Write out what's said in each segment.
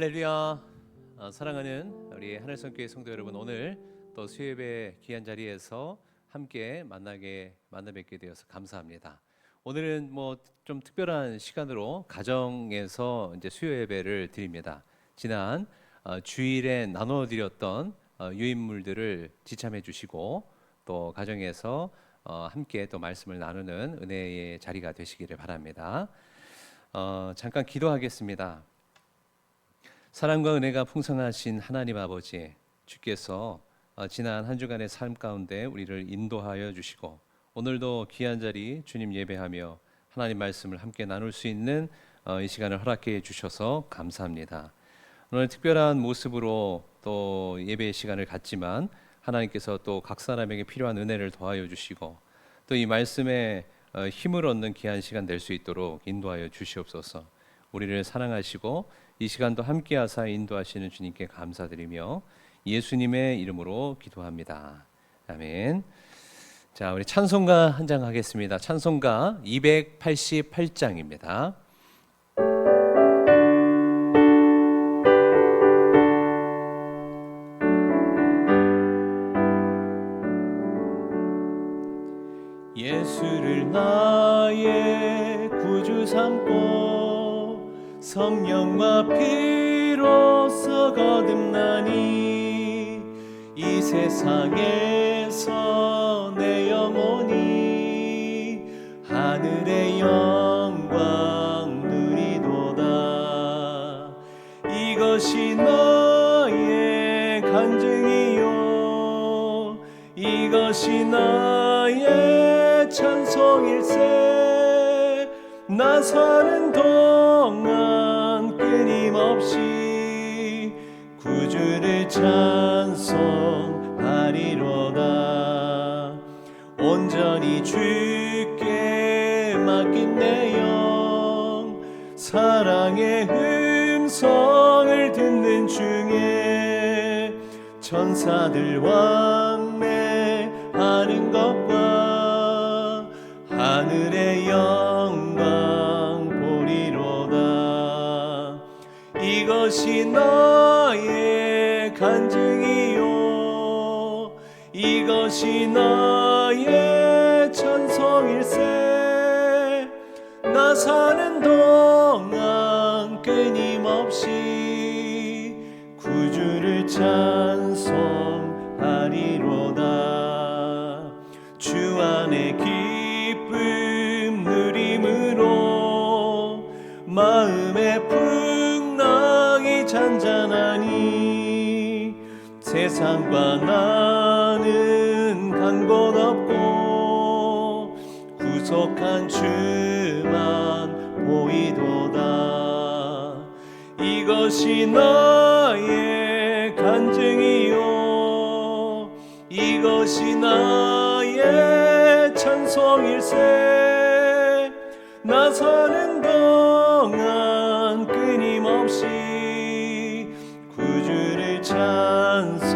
할렐루야. 사랑하는 우리 하늘성교회 성도 여러분, 오늘 또 수요예배 귀한 자리에서 함께 만나 뵙게 되어서 감사합니다. 오늘은 좀 특별한 시간으로 가정에서 이제 수요예배를 드립니다. 지난 주일에 나눠 드렸던 유인물들을 지참해 주시고 또 가정에서 함께 또 말씀을 나누는 은혜의 자리가 되시기를 바랍니다. 잠깐 기도하겠습니다. 사랑과 은혜가 풍성하신 하나님 아버지, 주께서 지난 한 주간의 삶 가운데 우리를 인도하여 주시고 오늘도 귀한 자리 주님 예배하며 하나님 말씀을 함께 나눌 수 있는 이 시간을 허락해 주셔서 감사합니다. 오늘 특별한 모습으로 또 예배의 시간을 갖지만 하나님께서 또 각 사람에게 필요한 은혜를 더하여 주시고 또 이 말씀에 힘을 얻는 귀한 시간 될 수 있도록 인도하여 주시옵소서. 우리를 사랑하시고 이 시간도 함께 하사 인도하시는 주님께 감사드리며 예수님의 이름으로 기도합니다. 아멘. 자, 우리 찬송가 한 장 하겠습니다. 찬송가 288장입니다. 예수를 나의 구주 삼고 성령과 피로써 거듭나니 이 세상에서 내 영혼이 하늘의 영광 누리도다. 이것이 나의 간증이요 이것이 나의 찬송일세. 나 사는 동안 끊임없이 구주를 찬송하리로다. 온전히 주께 맡긴 내 영 사랑의 음성을 듣는 중에 천사들 왕래하는 것과 하늘의 영광 보리로다. 이것이 나의 간증이요 이것이 나의 찬송일세. 나 사는 동안 끊임없이 구주를 찬송하리로다. 주 안에 기쁨 누림으로 마음의 풍랑이 잔잔하니 세상과 나는 간 곳 없고 구속한 주만 보이도다. 이것이 나의 간증이요 이것이 나의 찬송일세. 나 사는 동안 끊임없이 구주를 찬송하리로다.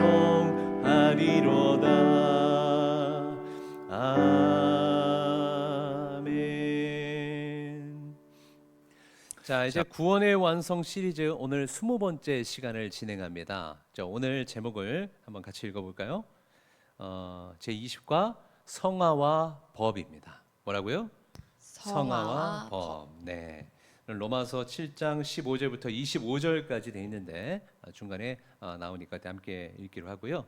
아멘. 자, 이제 구원의 완성 시리즈 오늘 20번째 시간을 진행합니다. 자, 오늘 제목을 한번 같이 읽어볼까요? 제20과 성화와 법입니다. 뭐라고요? 성화와 법. 네. 로마서 7장 15절부터 25절까지 돼 있는데 중간에 나오니까 함께 읽기로 하고요.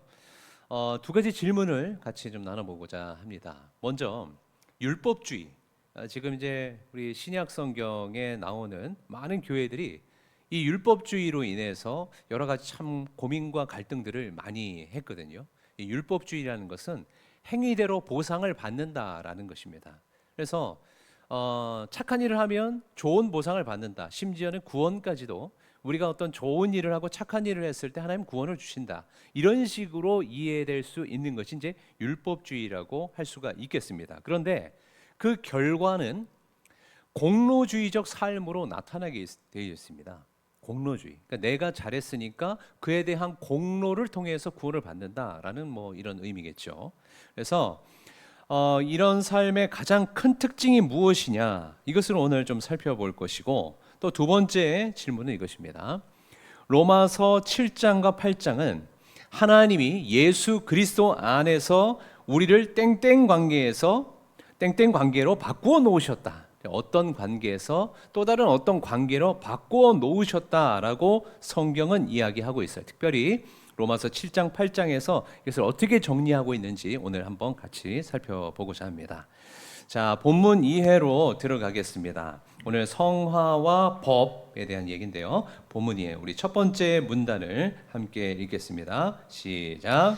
두 가지 질문을 같이 좀 나눠보고자 합니다. 먼저 율법주의. 지금 이제 우리 신약 성경에 나오는 많은 교회들이 이 율법주의로 인해서 여러 가지 참 고민과 갈등들을 많이 했거든요. 이 율법주의라는 것은 행위대로 보상을 받는다라는 것입니다. 그래서 착한 일을 하면 좋은 보상을 받는다. 심지어는 구원까지도 우리가 어떤 좋은 일을 하고 착한 일을 했을 때 하나님 구원을 주신다. 이런 식으로 이해될 수 있는 것이 이제 율법주의라고 할 수가 있겠습니다. 그런데 그 결과는 공로주의적 삶으로 나타나게 되어 있습니다. 공로주의. 그러니까 내가 잘했으니까 그에 대한 공로를 통해서 구원을 받는다라는 이런 의미겠죠. 그래서 이런 삶의 가장 큰 특징이 무엇이냐, 이것을 오늘 좀 살펴볼 것이고, 또 두 번째 질문은 이것입니다. 로마서 7장과 8장은 하나님이 예수 그리스도 안에서 우리를 땡땡 관계로 바꾸어 놓으셨다. 어떤 관계에서 또 다른 어떤 관계로 바꾸어 놓으셨다라고 성경은 이야기하고 있어요. 특별히 로마서 7장, 8장에서 이것을 어떻게 정리하고 있는지 오늘 한번 같이 살펴보고자 합니다. 자, 본문 이해로 들어가겠습니다. 오늘 성화와 법에 대한 얘기인데요. 본문이에요. 우리 첫 번째 문단을 함께 읽겠습니다. 시작.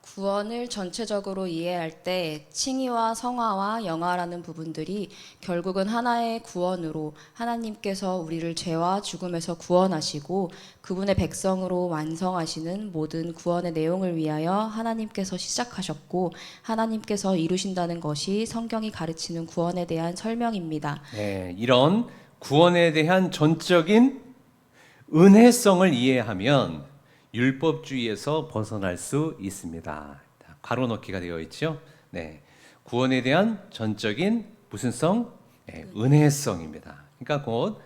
구원을 전체적으로 이해할 때 칭의와 성화와 영화라는 부분들이 결국은 하나의 구원으로 하나님께서 우리를 죄와 죽음에서 구원하시고 그분의 백성으로 완성하시는 모든 구원의 내용을 위하여 하나님께서 시작하셨고 하나님께서 이루신다는 것이 성경이 가르치는 구원에 대한 설명입니다. 네, 이런 구원에 대한 전적인 은혜성을 이해하면 율법주의에서 벗어날 수 있습니다. 괄호 넣기가 되어 있죠. 네, 구원에 대한 전적인 무슨 성? 네, 은혜성입니다. 그러니까 곧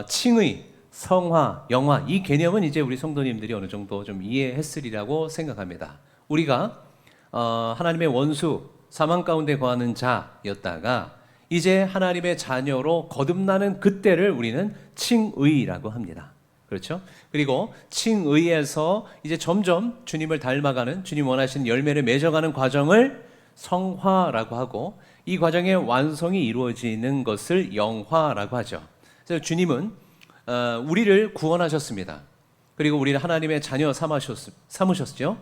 칭의, 성화, 영화 이 개념은 이제 우리 성도님들이 어느 정도 좀 이해했으리라고 생각합니다. 우리가 하나님의 원수, 사망 가운데 거하는 자였다가 이제 하나님의 자녀로 거듭나는 그때를 우리는 칭의라고 합니다. 그렇죠? 그리고 칭의에서 이제 점점 주님을 닮아가는, 주님 원하시는 열매를 맺어가는 과정을 성화라고 하고 이 과정의 완성이 이루어지는 것을 영화라고 하죠. 그래서 주님은 우리를 구원하셨습니다. 그리고 우리를 하나님의 자녀 삼으셨죠.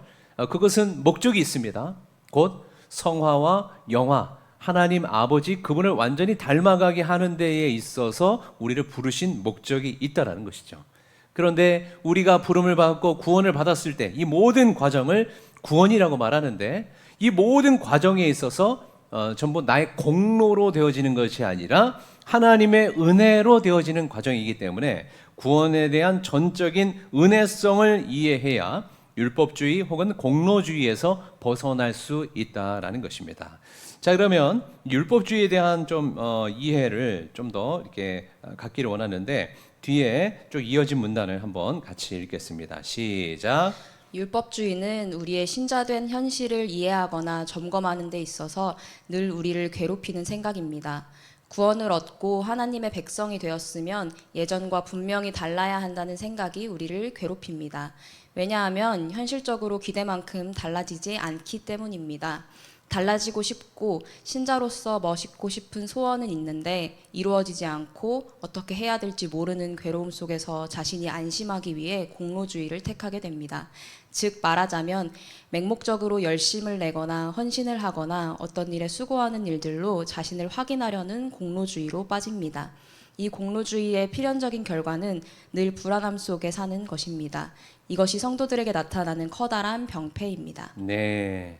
그것은 목적이 있습니다. 곧 성화와 영화, 하나님 아버지 그분을 완전히 닮아가게 하는 데에 있어서 우리를 부르신 목적이 있다라는 것이죠. 그런데 우리가 부름을 받고 구원을 받았을 때 이 모든 과정을 구원이라고 말하는데 이 모든 과정에 있어서 전부 나의 공로로 되어지는 것이 아니라 하나님의 은혜로 되어지는 과정이기 때문에 구원에 대한 전적인 은혜성을 이해해야 율법주의 혹은 공로주의에서 벗어날 수 있다라는 것입니다. 자, 그러면 율법주의에 대한 좀 이해를 좀 더 이렇게 갖기를 원하는데 뒤에 쭉 이어진 문단을 한번 같이 읽겠습니다. 시작. 율법주의는 우리의 신자된 현실을 이해하거나 점검하는 데 있어서 늘 우리를 괴롭히는 생각입니다. 구원을 얻고 하나님의 백성이 되었으면 예전과 분명히 달라야 한다는 생각이 우리를 괴롭힙니다. 왜냐하면 현실적으로 기대만큼 달라지지 않기 때문입니다. 달라지고 싶고 신자로서 멋있고 싶은 소원은 있는데 이루어지지 않고 어떻게 해야 될지 모르는 괴로움 속에서 자신이 안심하기 위해 공로주의를 택하게 됩니다. 즉 말하자면 맹목적으로 열심을 내거나 헌신을 하거나 어떤 일에 수고하는 일들로 자신을 확인하려는 공로주의로 빠집니다. 이 공로주의의 필연적인 결과는 늘 불안함 속에 사는 것입니다. 이것이 성도들에게 나타나는 커다란 병폐입니다. 네.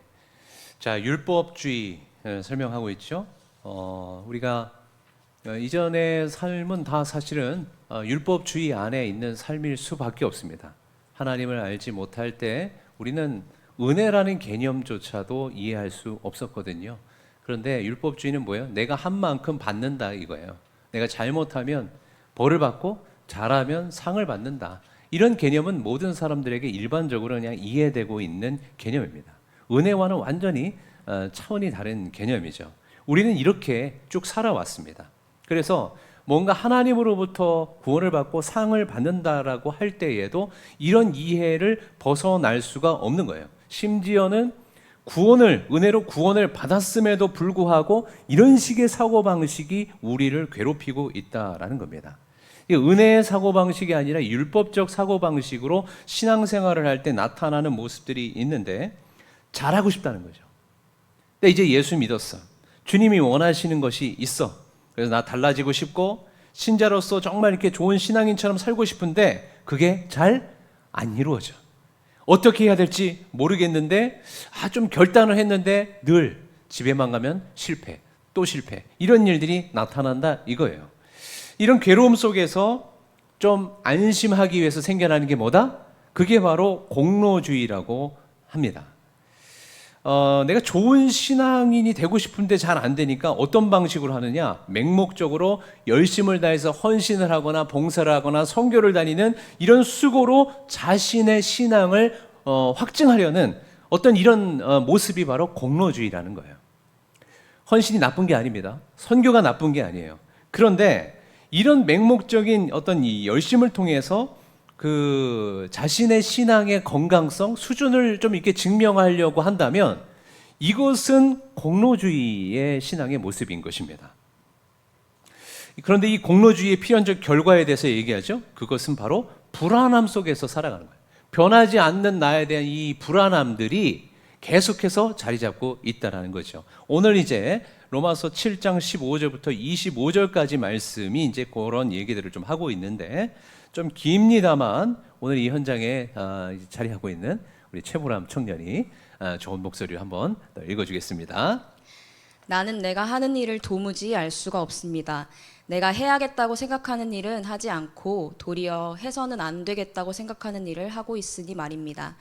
자, 율법주의 설명하고 있죠. 우리가 이전의 삶은 다 사실은 율법주의 안에 있는 삶일 수밖에 없습니다. 하나님을 알지 못할 때 우리는 은혜라는 개념조차도 이해할 수 없었거든요. 그런데 율법주의는 뭐예요? 내가 한 만큼 받는다 이거예요. 내가 잘못하면 벌을 받고 잘하면 상을 받는다. 이런 개념은 모든 사람들에게 일반적으로 그냥 이해되고 있는 개념입니다. 은혜와는 완전히 차원이 다른 개념이죠. 우리는 이렇게 쭉 살아왔습니다. 그래서 뭔가 하나님으로부터 구원을 받고 상을 받는다라고 할 때에도 이런 이해를 벗어날 수가 없는 거예요. 심지어는 은혜로 구원을 받았음에도 불구하고 이런 식의 사고방식이 우리를 괴롭히고 있다라는 겁니다. 은혜의 사고방식이 아니라 율법적 사고방식으로 신앙생활을 할 때 나타나는 모습들이 있는데 잘하고 싶다는 거죠. 근데 이제 예수 믿었어. 주님이 원하시는 것이 있어. 그래서 나 달라지고 싶고 신자로서 정말 이렇게 좋은 신앙인처럼 살고 싶은데 그게 잘 안 이루어져. 어떻게 해야 될지 모르겠는데 좀 결단을 했는데 늘 집에만 가면 실패, 또 실패. 이런 일들이 나타난다 이거예요. 이런 괴로움 속에서 좀 안심하기 위해서 생겨나는 게 뭐다? 그게 바로 공로주의라고 합니다. 내가 좋은 신앙인이 되고 싶은데 잘 안 되니까 어떤 방식으로 하느냐? 맹목적으로 열심을 다해서 헌신을 하거나 봉사를 하거나 선교를 다니는 이런 수고로 자신의 신앙을 확증하려는 어떤 이런 모습이 바로 공로주의라는 거예요. 헌신이 나쁜 게 아닙니다. 선교가 나쁜 게 아니에요. 그런데 이런 맹목적인 어떤 이 열심을 통해서 그 자신의 신앙의 건강성, 수준을 좀 이렇게 증명하려고 한다면 이것은 공로주의의 신앙의 모습인 것입니다. 그런데 이 공로주의의 필연적 결과에 대해서 얘기하죠. 그것은 바로 불안함 속에서 살아가는 거예요. 변하지 않는 나에 대한 이 불안함들이 계속해서 자리 잡고 있다는 거죠. 오늘 이제 로마서 7장 15절부터 25절까지 말씀이 이제 그런 얘기들을 좀 하고 있는데 좀 깁니다만 오늘 이 현장에 자리하고 있는 우리 최보람 청년이 좋은 목소리로 한번 읽어주겠습니다. 나는 내가 하는 일을 도무지 알 수가 없습니다. 내가 해야겠다고 생각하는 일은 하지 않고 도리어 해서는 안 되겠다고 생각하는 일을 하고 있으니 말입니다.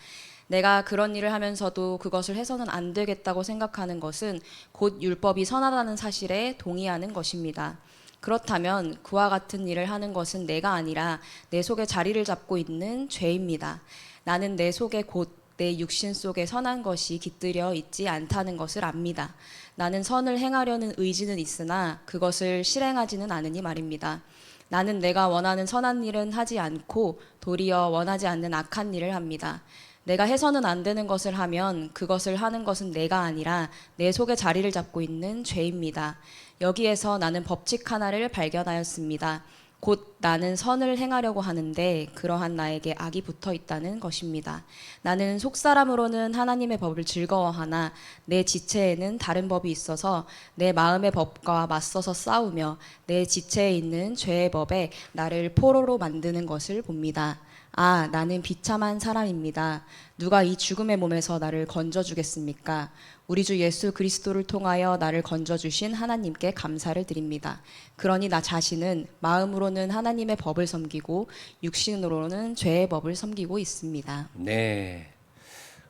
내가 그런 일을 하면서도 그것을 해서는 안 되겠다고 생각하는 것은 곧 율법이 선하다는 사실에 동의하는 것입니다. 그렇다면 그와 같은 일을 하는 것은 내가 아니라 내 속에 자리를 잡고 있는 죄입니다. 나는 내 속에 곧 내 육신 속에 선한 것이 깃들여 있지 않다는 것을 압니다. 나는 선을 행하려는 의지는 있으나 그것을 실행하지는 않으니 말입니다. 나는 내가 원하는 선한 일은 하지 않고 도리어 원하지 않는 악한 일을 합니다. 내가 해서는 안 되는 것을 하면 그것을 하는 것은 내가 아니라 내 속에 자리를 잡고 있는 죄입니다. 여기에서 나는 법칙 하나를 발견하였습니다. 곧 나는 선을 행하려고 하는데 그러한 나에게 악이 붙어 있다는 것입니다. 나는 속사람으로는 하나님의 법을 즐거워하나 내 지체에는 다른 법이 있어서 내 마음의 법과 맞서서 싸우며 내 지체에 있는 죄의 법에 나를 포로로 만드는 것을 봅니다. 아, 나는 비참한 사람입니다. 누가 이 죽음의 몸에서 나를 건져주겠습니까? 우리 주 예수 그리스도를 통하여 나를 건져주신 하나님께 감사를 드립니다. 그러니 나 자신은 마음으로는 하나님의 법을 섬기고 육신으로는 죄의 법을 섬기고 있습니다. 네,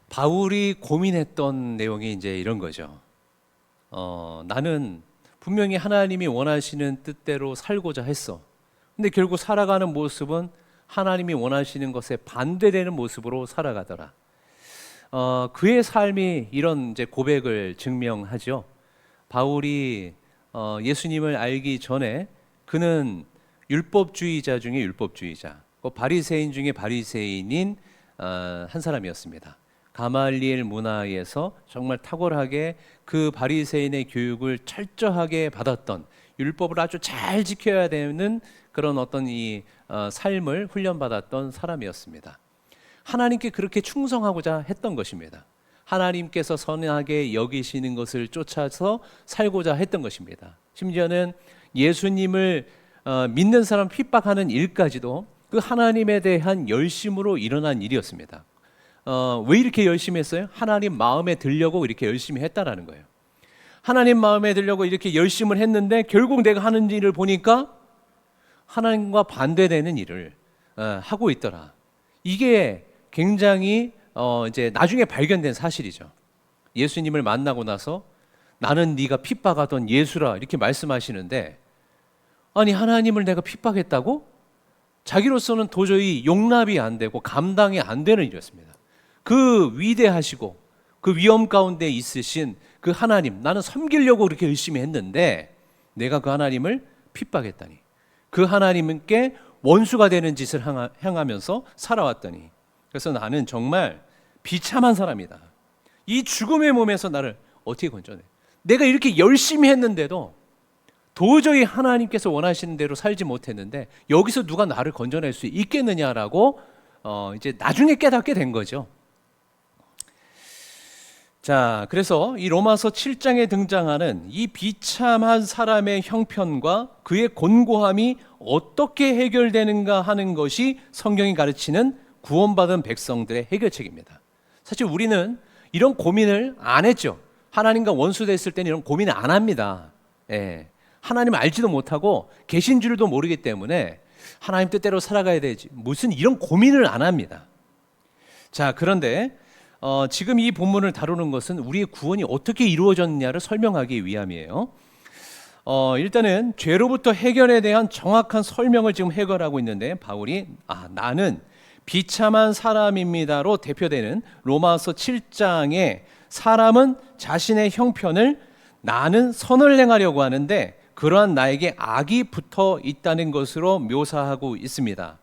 바울이 고민했던 내용이 이제 이런 거죠. 나는 분명히 하나님이 원하시는 뜻대로 살고자 했어. 근데 결국 살아가는 모습은 하나님이 원하시는 것에 반대되는 모습으로 살아가더라. 그의 삶이 이런 이제 고백을 증명하죠. 바울이 예수님을 알기 전에 그는 율법주의자 중에 율법주의자, 바리새인 중에 바리새인인 한 사람이었습니다. 가말리엘 문화에서 정말 탁월하게 그 바리새인의 교육을 철저하게 받았던, 율법을 아주 잘 지켜야 되는 그런 어떤 이 삶을 훈련받았던 사람이었습니다. 하나님께 그렇게 충성하고자 했던 것입니다. 하나님께서 선하게 여기시는 것을 쫓아서 살고자 했던 것입니다. 심지어는 예수님을 믿는 사람 핍박하는 일까지도 그 하나님에 대한 열심으로 일어난 일이었습니다. 왜 이렇게 열심히 했어요? 하나님 마음에 들려고 이렇게 열심히 했다라는 거예요. 하나님 마음에 들려고 이렇게 열심을 했는데 결국 내가 하는 일을 보니까 하나님과 반대되는 일을 하고 있더라. 이게 굉장히 이제 나중에 발견된 사실이죠. 예수님을 만나고 나서 나는 네가 핍박하던 예수라 이렇게 말씀하시는데, 아니 하나님을 내가 핍박했다고? 자기로서는 도저히 용납이 안 되고 감당이 안 되는 일이었습니다. 그 위대하시고 그 위험 가운데 있으신 그 하나님, 나는 섬기려고 그렇게 열심히 했는데 내가 그 하나님을 핍박했다니, 그 하나님께 원수가 되는 짓을 행하면서 살아왔더니, 그래서 나는 정말 비참한 사람이다. 이 죽음의 몸에서 나를 어떻게 건져내? 내가 이렇게 열심히 했는데도 도저히 하나님께서 원하시는 대로 살지 못했는데 여기서 누가 나를 건져낼 수 있겠느냐라고 이제 나중에 깨닫게 된 거죠. 자, 그래서 이 로마서 7장에 등장하는 이 비참한 사람의 형편과 그의 곤고함이 어떻게 해결되는가 하는 것이 성경이 가르치는 구원받은 백성들의 해결책입니다. 사실 우리는 이런 고민을 안 했죠. 하나님과 원수됐을 때는 이런 고민을 안 합니다. 예. 하나님을 알지도 못하고 계신 줄도 모르기 때문에 하나님 뜻대로 살아가야 되지, 무슨 이런 고민을 안 합니다. 자, 그런데 지금 이 본문을 다루는 것은 우리의 구원이 어떻게 이루어졌느냐를 설명하기 위함이에요. 일단은 죄로부터 해결에 대한 정확한 설명을 지금 해결하고 있는데 바울이 나는 비참한 사람입니다로 대표되는 로마서 7장에 사람은 자신의 형편을 나는 선을 행하려고 하는데 그러한 나에게 악이 붙어 있다는 것으로 묘사하고 있습니다.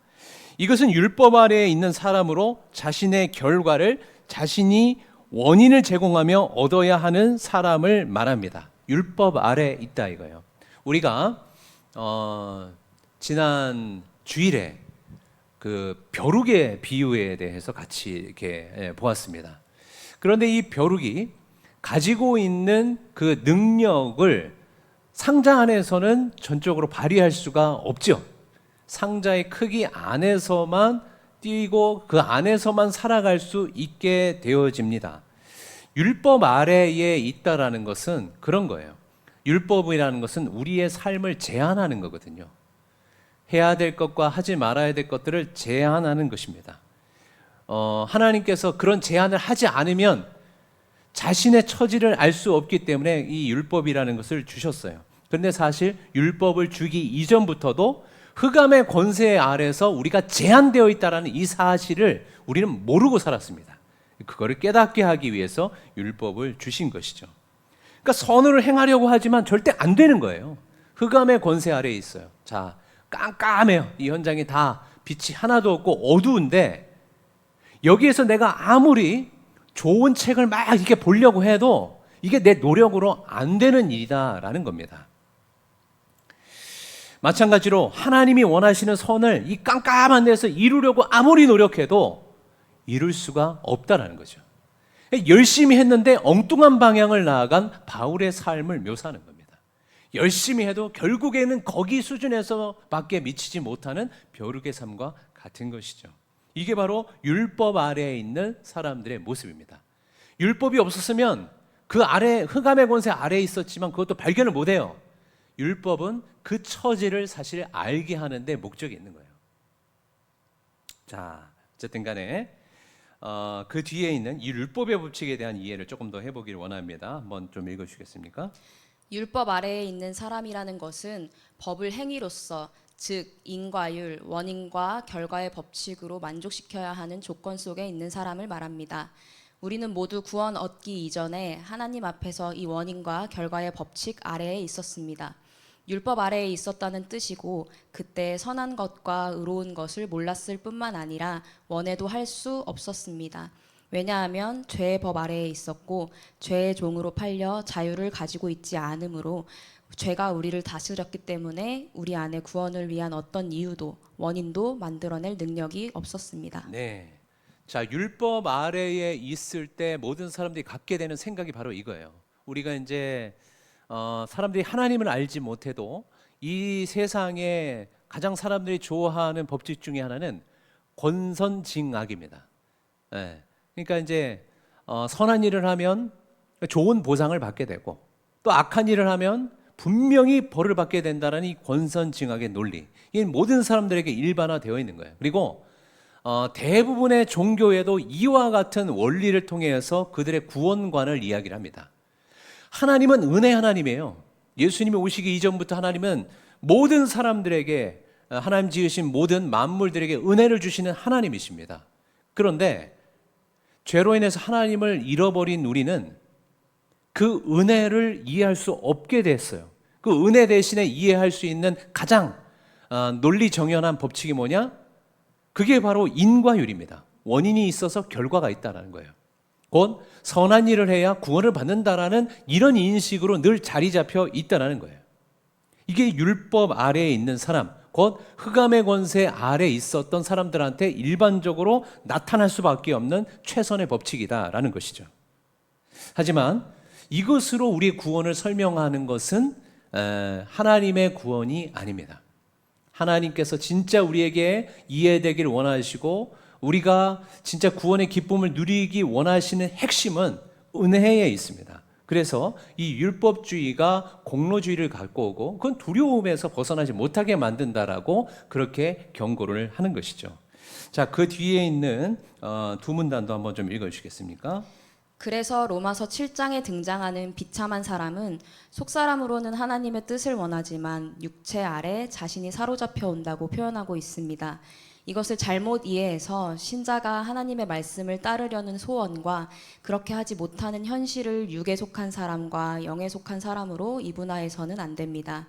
이것은 율법 아래에 있는 사람으로 자신의 결과를 자신이 원인을 제공하며 얻어야 하는 사람을 말합니다. 율법 아래에 있다 이거예요. 우리가 지난 주일에 그 벼룩의 비유에 대해서 같이 이렇게 보았습니다. 그런데 이 벼룩이 가지고 있는 그 능력을 상자 안에서는 전적으로 발휘할 수가 없죠. 상자의 크기 안에서만 뛰고 그 안에서만 살아갈 수 있게 되어집니다. 율법 아래에 있다라는 것은 그런 거예요. 율법이라는 것은 우리의 삶을 제한하는 거거든요. 해야 될 것과 하지 말아야 될 것들을 제한하는 것입니다. 하나님께서 그런 제한을 하지 않으면 자신의 처지를 알 수 없기 때문에 이 율법이라는 것을 주셨어요. 그런데 사실 율법을 주기 이전부터도 흑암의 권세 아래서 우리가 제한되어 있다는 이 사실을 우리는 모르고 살았습니다. 그거를 깨닫게 하기 위해서 율법을 주신 것이죠. 그러니까 선을 행하려고 하지만 절대 안 되는 거예요. 흑암의 권세 아래에 있어요. 자, 깜깜해요. 이 현장이 다 빛이 하나도 없고 어두운데 여기에서 내가 아무리 좋은 책을 막 이렇게 보려고 해도 이게 내 노력으로 안 되는 일이다라는 겁니다. 마찬가지로 하나님이 원하시는 선을 이 깜깜한 데서 이루려고 아무리 노력해도 이룰 수가 없다라는 거죠. 열심히 했는데 엉뚱한 방향을 나아간 바울의 삶을 묘사하는 겁니다. 열심히 해도 결국에는 거기 수준에서밖에 미치지 못하는 벼룩의 삶과 같은 것이죠. 이게 바로 율법 아래에 있는 사람들의 모습입니다. 율법이 없었으면 그 아래 흑암의 권세 아래에 있었지만 그것도 발견을 못해요. 율법은 그 처지를 사실 알게 하는데 목적이 있는 거예요. 자, 어쨌든 간에 그 뒤에 있는 이 율법의 법칙에 대한 이해를 조금 더 해보기를 원합니다. 한번 좀 읽어주시겠습니까? 율법 아래에 있는 사람이라는 것은 법을 행위로서 즉 인과율, 원인과 결과의 법칙으로 만족시켜야 하는 조건 속에 있는 사람을 말합니다. 우리는 모두 구원 얻기 이전에 하나님 앞에서 이 원인과 결과의 법칙 아래에 있었습니다. 율법 아래에 있었다는 뜻이고 그때 선한 것과 의로운 것을 몰랐을 뿐만 아니라 원해도 할 수 없었습니다. 왜냐하면 죄의 법 아래에 있었고 죄의 종으로 팔려 자유를 가지고 있지 않으므로 죄가 우리를 다스렸기 때문에 우리 안에 구원을 위한 어떤 이유도 원인도 만들어낼 능력이 없었습니다. 네. 자, 율법 아래에 있을 때 모든 사람들이 갖게 되는 생각이 바로 이거예요. 우리가 이제 사람들이 하나님을 알지 못해도 이 세상에 가장 사람들이 좋아하는 법칙 중에 하나는 권선징악입니다. 네. 그러니까 이제 선한 일을 하면 좋은 보상을 받게 되고 또 악한 일을 하면 분명히 벌을 받게 된다는 이 권선징악의 논리, 이 모든 사람들에게 일반화되어 있는 거예요. 그리고 대부분의 종교에도 이와 같은 원리를 통해서 그들의 구원관을 이야기를 합니다. 하나님은 은혜 하나님이에요. 예수님이 오시기 이전부터 하나님은 모든 사람들에게 하나님 지으신 모든 만물들에게 은혜를 주시는 하나님이십니다. 그런데 죄로 인해서 하나님을 잃어버린 우리는 그 은혜를 이해할 수 없게 됐어요. 그 은혜 대신에 이해할 수 있는 가장 논리 정연한 법칙이 뭐냐? 그게 바로 인과율입니다. 원인이 있어서 결과가 있다는 거예요. 곧 선한 일을 해야 구원을 받는다라는 이런 인식으로 늘 자리 잡혀 있다는 거예요. 이게 율법 아래에 있는 사람, 곧 흑암의 권세 아래에 있었던 사람들한테 일반적으로 나타날 수밖에 없는 최선의 법칙이다라는 것이죠. 하지만 이것으로 우리의 구원을 설명하는 것은 하나님의 구원이 아닙니다. 하나님께서 진짜 우리에게 이해되기를 원하시고 우리가 진짜 구원의 기쁨을 누리기 원하시는 핵심은 은혜에 있습니다. 그래서 이 율법주의가 공로주의를 갖고 오고 그건 두려움에서 벗어나지 못하게 만든다라고 그렇게 경고를 하는 것이죠. 자, 그 뒤에 있는 두 문단도 한번 좀 읽어주시겠습니까? 그래서 로마서 7장에 등장하는 비참한 사람은 속사람으로는 하나님의 뜻을 원하지만 육체 아래 자신이 사로잡혀 온다고 표현하고 있습니다. 이것을 잘못 이해해서 신자가 하나님의 말씀을 따르려는 소원과 그렇게 하지 못하는 현실을 육에 속한 사람과 영에 속한 사람으로 이분화해서는 안 됩니다.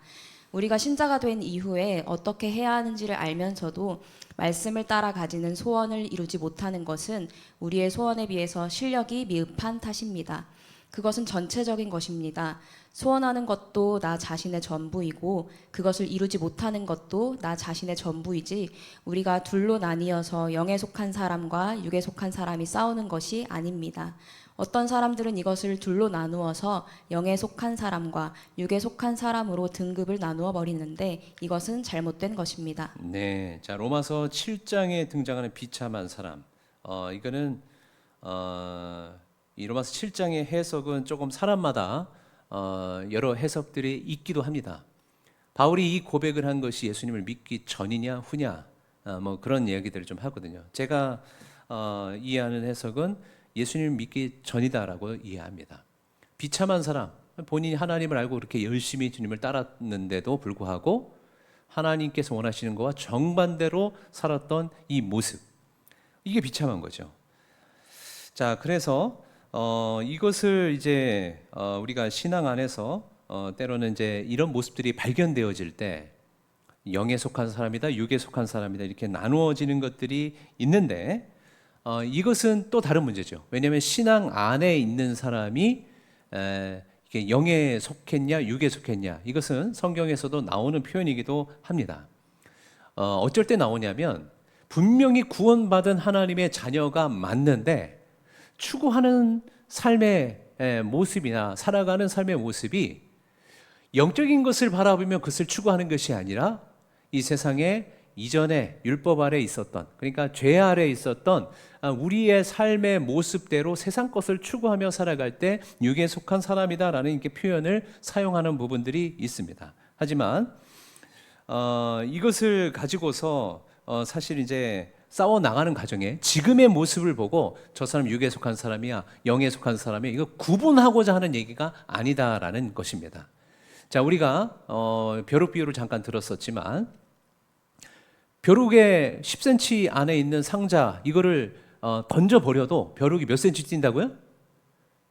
우리가 신자가 된 이후에 어떻게 해야 하는지를 알면서도 말씀을 따라 가지는 소원을 이루지 못하는 것은 우리의 소원에 비해서 실력이 미흡한 탓입니다. 그것은 전체적인 것입니다. 소원하는 것도 나 자신의 전부이고 그것을 이루지 못하는 것도 나 자신의 전부이지 우리가 둘로 나뉘어서 영에 속한 사람과 육에 속한 사람이 싸우는 것이 아닙니다. 어떤 사람들은 이것을 둘로 나누어서 영에 속한 사람과 육에 속한 사람으로 등급을 나누어 버리는데 이것은 잘못된 것입니다. 네, 자 로마서 7장에 등장하는 비참한 사람, 이거는 이 로마서 7장의 해석은 조금 사람마다 여러 해석들이 있기도 합니다. 바울이 이 고백을 한 것이 예수님을 믿기 전이냐 후냐, 뭐 그런 이야기들을 좀 하거든요. 제가 이해하는 해석은 예수님을 믿기 전이다라고 이해합니다. 비참한 사람, 본인이 하나님을 알고 그렇게 열심히 주님을 따랐는데도 불구하고 하나님께서 원하시는 것과 정반대로 살았던 이 모습, 이게 비참한 거죠. 자, 그래서 이것을 이제 우리가 신앙 안에서 때로는 이제 이런 모습들이 발견되어질 때 영에 속한 사람이다, 육에 속한 사람이다 이렇게 나누어지는 것들이 있는데 이것은 또 다른 문제죠. 왜냐하면 신앙 안에 있는 사람이 이게 영에 속했냐, 육에 속했냐 이것은 성경에서도 나오는 표현이기도 합니다. 어쩔 때 나오냐면 분명히 구원받은 하나님의 자녀가 맞는데 추구하는 삶의 모습이나 살아가는 삶의 모습이 영적인 것을 바라보며 그것을 추구하는 것이 아니라 이 세상에 이전에 율법 아래 있었던, 그러니까 죄 아래 있었던 우리의 삶의 모습대로 세상 것을 추구하며 살아갈 때 육에 속한 사람이다라는 이렇게 표현을 사용하는 부분들이 있습니다. 하지만 이것을 가지고서 사실 이제 싸워 나가는 과정에 지금의 모습을 보고 저 사람 육에 속한 사람이야, 영에 속한 사람이야, 이거 구분하고자 하는 얘기가 아니다라는 것입니다. 자, 우리가 벼룩 비유를 잠깐 들었었지만 벼룩의 10cm 안에 있는 상자 이거를 던져버려도 벼룩이 몇 cm 뛴다고요?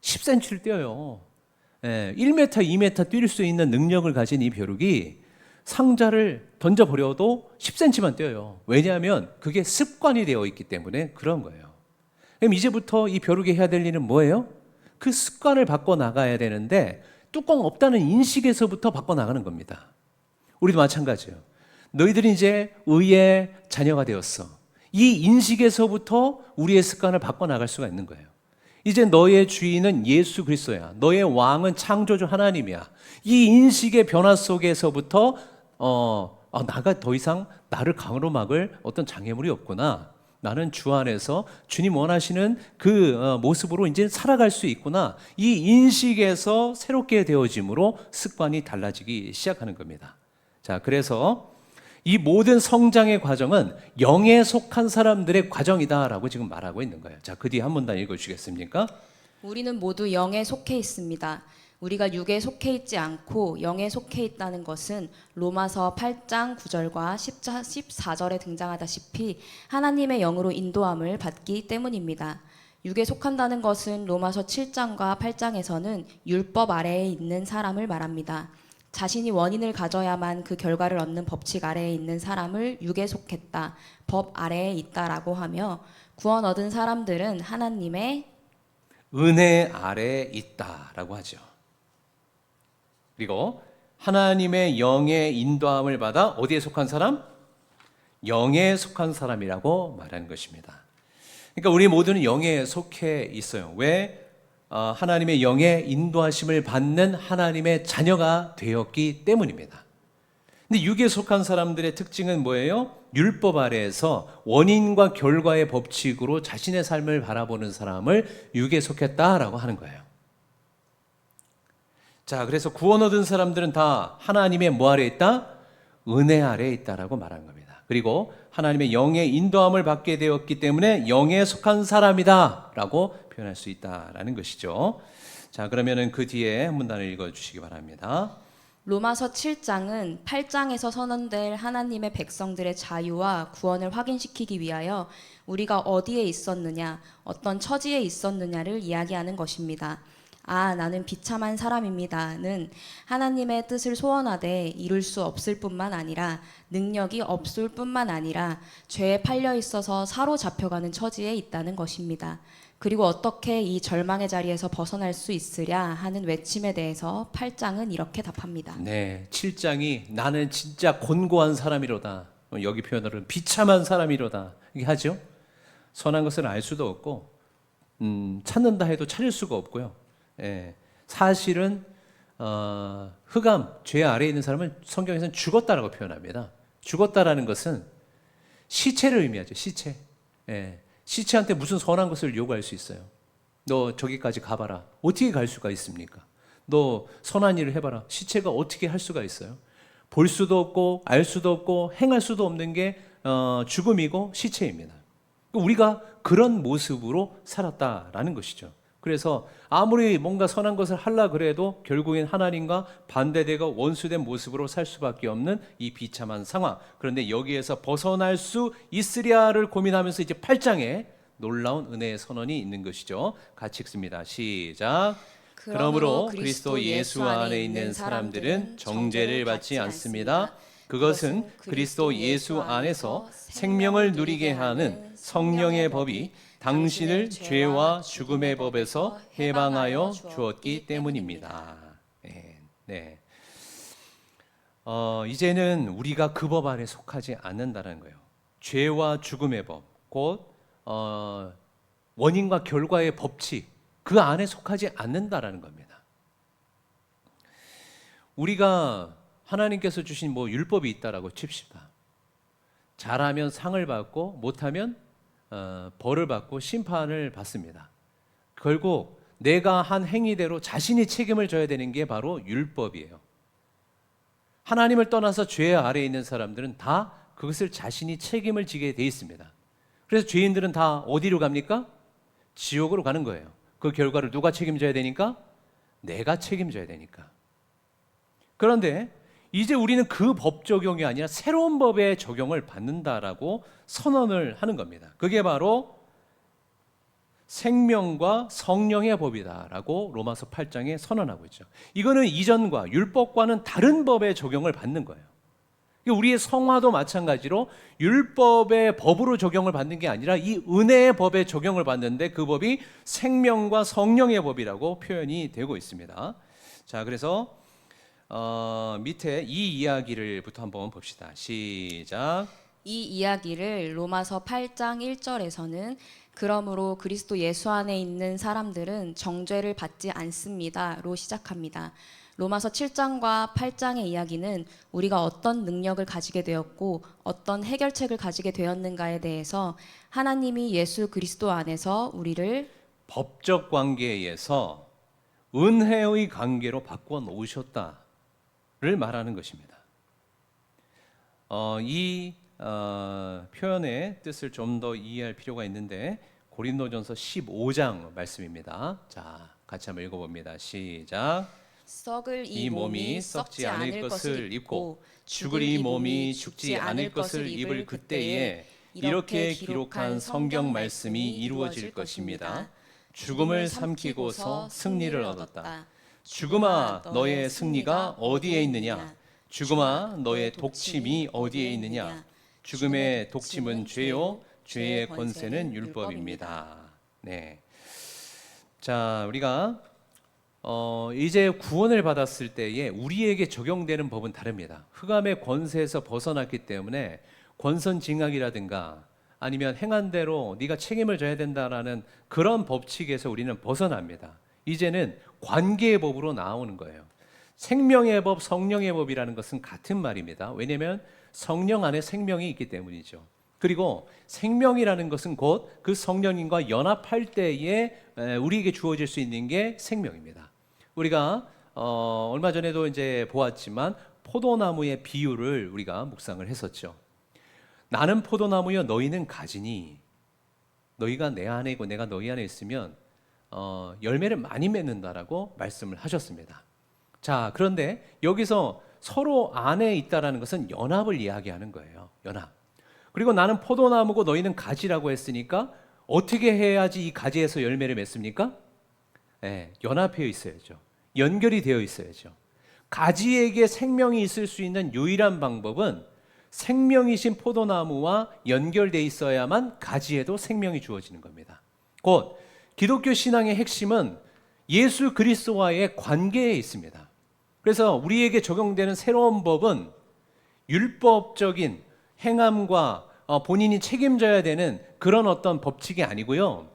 10cm를 뛰어요. 1m, 2m 뛸 수 있는 능력을 가진 이 벼룩이 상자를 던져버려도 10cm만 뛰어요. 왜냐하면 그게 습관이 되어 있기 때문에 그런 거예요. 그럼 이제부터 이 벼룩이 해야 될 일은 뭐예요? 그 습관을 바꿔나가야 되는데 뚜껑 없다는 인식에서부터 바꿔나가는 겁니다. 우리도 마찬가지예요. 너희들이 이제 의의 자녀가 되었어. 이 인식에서부터 우리의 습관을 바꿔나갈 수가 있는 거예요. 이제 너의 주인은 예수 그리스도야. 너의 왕은 창조주 하나님이야. 이 인식의 변화 속에서부터 나가 더 이상 나를 강으로 막을 어떤 장애물이 없구나. 나는 주 안에서 주님 원하시는 그 모습으로 이제 살아갈 수 있구나. 이 인식에서 새롭게 되어짐으로 습관이 달라지기 시작하는 겁니다. 자, 그래서 이 모든 성장의 과정은 영에 속한 사람들의 과정이다라고 지금 말하고 있는 거예요. 자, 그 뒤에 한 문단 읽어주시겠습니까? 우리는 모두 영에 속해 있습니다. 우리가 육에 속해 있지 않고 영에 속해 있다는 것은 로마서 8장 9절과 14절에 등장하다시피 하나님의 영으로 인도함을 받기 때문입니다. 육에 속한다는 것은 로마서 7장과 8장에서는 율법 아래에 있는 사람을 말합니다. 자신이 원인을 가져야만 그 결과를 얻는 법칙 아래에 있는 사람을 육에 속했다, 법 아래에 있다라고 하며 구원 얻은 사람들은 하나님의 은혜 아래에 있다라고 하죠. 그리고 하나님의 영의 인도함을 받아 어디에 속한 사람? 영에 속한 사람이라고 말하는 것입니다. 그러니까 우리 모두는 영에 속해 있어요. 왜? 하나님의 영의 인도하심을 받는 하나님의 자녀가 되었기 때문입니다. 근데 육에 속한 사람들의 특징은 뭐예요? 율법 아래에서 원인과 결과의 법칙으로 자신의 삶을 바라보는 사람을 육에 속했다라고 하는 거예요. 자, 그래서 구원 얻은 사람들은 다 하나님의 뭐 아래에 있다? 은혜 아래에 있다라고 말하는 겁니다. 그리고 하나님의 영의 인도함을 받게 되었기 때문에 영에 속한 사람이다라고 표현할 수 있다라는 것이죠. 자, 그러면은 그 뒤에 문단을 읽어 주시기 바랍니다. 로마서 7장은 8장에서 선언될 하나님의 백성들의 자유와 구원을 확인시키기 위하여 우리가 어디에 있었느냐, 어떤 처지에 있었느냐를 이야기하는 것입니다. 아, 나는 비참한 사람입니다는 하나님의 뜻을 소원하되 이룰 수 없을 뿐만 아니라 능력이 없을 뿐만 아니라 죄에 팔려 있어서 사로잡혀가는 처지에 있다는 것입니다. 그리고 어떻게 이 절망의 자리에서 벗어날 수 있으랴 하는 외침에 대해서 8장은 이렇게 답합니다. 네, 7장이 나는 진짜 곤고한 사람이로다. 여기 표현으로는 비참한 사람이로다. 이게 하죠. 선한 것을 알 수도 없고 찾는다 해도 찾을 수가 없고요. 예, 사실은 흑암, 죄 아래에 있는 사람은 성경에서는 죽었다라고 표현합니다. 죽었다라는 것은 시체를 의미하죠. 시체. 예, 시체한테 무슨 선한 것을 요구할 수 있어요? 너 저기까지 가봐라. 어떻게 갈 수가 있습니까? 너 선한 일을 해봐라. 시체가 어떻게 할 수가 있어요? 볼 수도 없고 알 수도 없고 행할 수도 없는 게 죽음이고 시체입니다. 우리가 그런 모습으로 살았다라는 것이죠. 그래서 아무리 뭔가 선한 것을 하려 그래도 결국엔 하나님과 반대되고 원수된 모습으로 살 수밖에 없는 이 비참한 상황. 그런데 여기에서 벗어날 수 있으랴를 고민하면서 이제 8장에 놀라운 은혜의 선언이 있는 것이죠. 같이 읽습니다. 시작. 그러므로 그리스도 예수 안에 있는 사람들은 정죄를 받지 않습니다. 그것은 그리스도 예수 안에서 생명을 누리게 하는 성령의 법이 당신을 죄와 죽음의 법에서 해방하여 주었기 때문입니다. 네. 이제는 우리가 그 법 아래 속하지 않는다는 거예요. 죄와 죽음의 법, 곧 원인과 결과의 법칙, 그 안에 속하지 않는다라는 겁니다. 우리가 하나님께서 주신 뭐 율법이 있다라고 칩시다. 잘하면 상을 받고 못하면 벌을 받고 심판을 받습니다. 결국 내가 한 행위대로 자신이 책임을 져야 되는 게 바로 율법이에요. 하나님을 떠나서 죄 아래에 있는 사람들은 다 그것을 자신이 책임을 지게 돼 있습니다. 그래서 죄인들은 다 어디로 갑니까? 지옥으로 가는 거예요. 그 결과를 누가 책임져야 되니까? 내가 책임져야 되니까. 그런데 이제 우리는 그 법 적용이 아니라 새로운 법의 적용을 받는다라고 선언을 하는 겁니다. 그게 바로 생명과 성령의 법이다라고 로마서 8장에 선언하고 있죠. 이거는 이전과 율법과는 다른 법의 적용을 받는 거예요. 우리의 성화도 마찬가지로 율법의 법으로 적용을 받는 게 아니라 이 은혜의 법에 적용을 받는데 그 법이 생명과 성령의 법이라고 표현이 되고 있습니다. 자, 그래서 밑에 이 이야기를부터 한번 봅시다. 시작. 이 이야기를 로마서 8장 1절에서는 그러므로 그리스도 예수 안에 있는 사람들은 정죄를 받지 않습니다로 시작합니다. 로마서 7장과 8장의 이야기는 우리가 어떤 능력을 가지게 되었고 어떤 해결책을 가지게 되었는가에 대해서 하나님이 예수 그리스도 안에서 우리를 법적 관계에서 은혜의 관계로 바꿔 놓으셨다를 말하는 것입니다. 이 표현의 뜻을 좀 더 이해할 필요가 있는데 고린도전서 15장 말씀입니다. 자, 같이 한번 읽어봅니다. 시작. 썩을 이 몸이 썩지 않을 것을 입고 죽을 이 몸이 죽지 않을 것을 입을 그때에 이렇게 기록한 성경 말씀이 이루어질 것입니다. 죽음을 삼키고서 승리를 얻었다. 죽음아, 너의 승리가 어디에 있느냐? 죽음아, 너의 독침이 어디에 있느냐? 죽음의 독침은 죄요, 죄의 권세는 율법입니다. 네. 자, 우리가 이제 구원을 받았을 때에 우리에게 적용되는 법은 다릅니다. 흑암의 권세에서 벗어났기 때문에 권선징악이라든가 아니면 행한 대로 네가 책임을 져야 된다라는 그런 법칙에서 우리는 벗어납니다. 이제는 관계의 법으로 나오는 거예요. 생명의 법, 성령의 법이라는 것은 같은 말입니다. 왜냐하면 성령 안에 생명이 있기 때문이죠. 그리고 생명이라는 것은 곧 그 성령님과 연합할 때에 우리에게 주어질 수 있는 게 생명입니다. 우리가 얼마 전에도 이제 보았지만 포도나무의 비유를 우리가 묵상을 했었죠. 나는 포도나무여 너희는 가지니 너희가 내 안에 있고 내가 너희 안에 있으면 열매를 많이 맺는다라고 말씀을 하셨습니다. 자, 그런데 여기서 서로 안에 있다라는 것은 연합을 이야기하는 거예요. 연합. 그리고 나는 포도나무고 너희는 가지라고 했으니까 어떻게 해야지 이 가지에서 열매를 맺습니까? 연합해 있어야죠. 연결이 되어 있어야죠. 가지에게 생명이 있을 수 있는 유일한 방법은 생명이신 포도나무와 연결돼 있어야만 가지에도 생명이 주어지는 겁니다. 곧 기독교 신앙의 핵심은 예수 그리스도와의 관계에 있습니다. 그래서 우리에게 적용되는 새로운 법은 율법적인 행함과 본인이 책임져야 되는 그런 어떤 법칙이 아니고요.